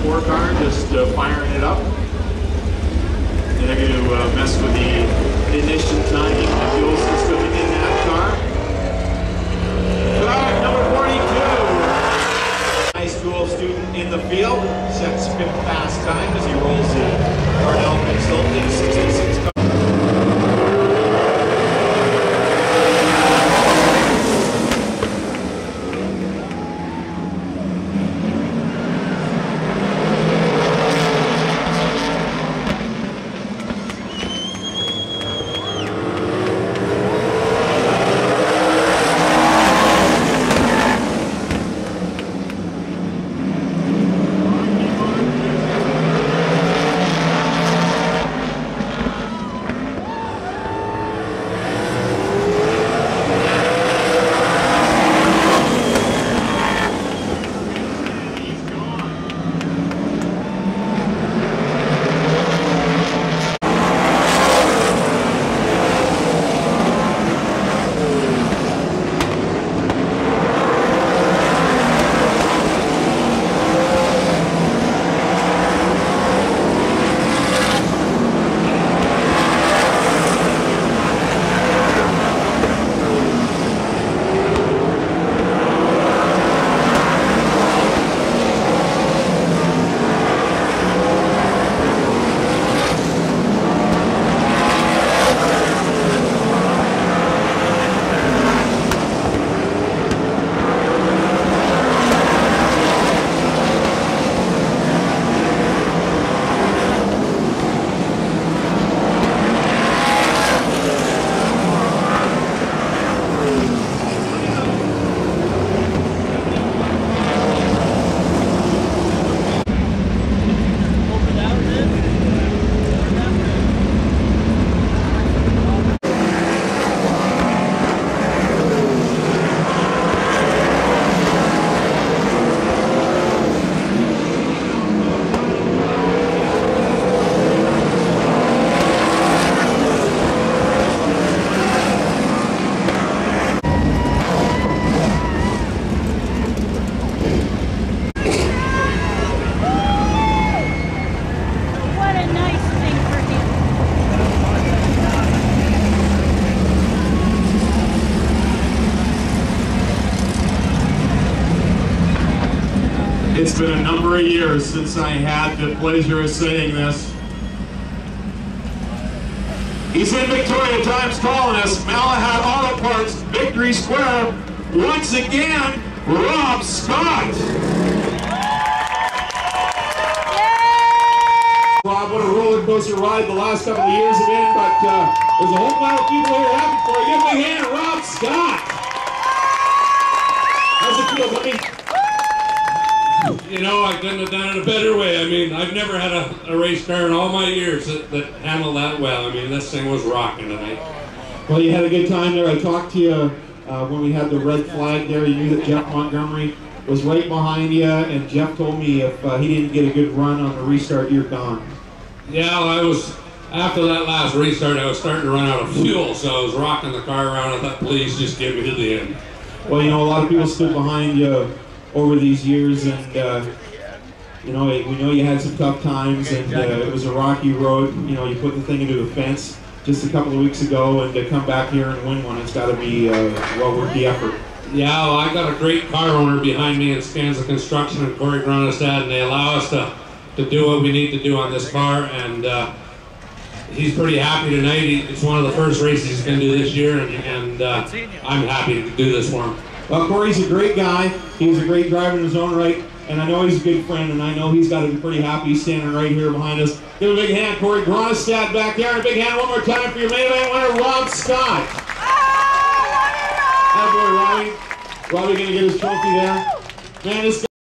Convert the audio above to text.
4 car, just firing it up. They're going to mess with the ignition timing, the fuel system in that car. Car number 42. High school student in the field, sets 5th fast time as he rolls the Parnell Consulting 66 car. It's been a number of years since I had the pleasure of saying this. He's in Victoria Times calling us, Malahat Auto Parts, Victory Square, once again, Rob Scott. Rob, what a roller coaster ride the last couple of years have been, but there's a whole pile of people here happy for you. Give a big hand to Rob Scott. How's it feel, buddy? You know, I couldn't have done it a better way. I mean, I've never had a race car in all my years that handled that well. I mean, this thing was rocking tonight. Well, you had a good time there. I talked to you when we had the red flag there. You knew that Jeff Montgomery was right behind you, and Jeff told me if he didn't get a good run on the restart, you're gone. Yeah, well, after that last restart, I was starting to run out of fuel, so I was rocking the car around. I thought, please just get me to the end. Well, you know, a lot of people stood behind you over these years, and you know, we know you had some tough times, and it was a rocky road. You know, you put the thing into the fence just a couple of weeks ago, and to come back here and win one, it's got to be well worth the effort. Yeah, well, I got a great car owner behind me in Skanza Construction and Corey Gronestad, and they allow us to do what we need to do on this car, and he's pretty happy tonight. It's one of the first races he's going to do this year, and I'm happy to do this for him. Well, Corey's a great guy. He's a great driver in his own right, and I know he's a good friend, and I know he's got to be pretty happy. He's standing right here behind us. Give a big hand, Corey Gronestad back there, and a big hand one more time for your main event winner, Rob Scott. That boy, Robbie. Robbie gonna get his trophy there. Man, this guy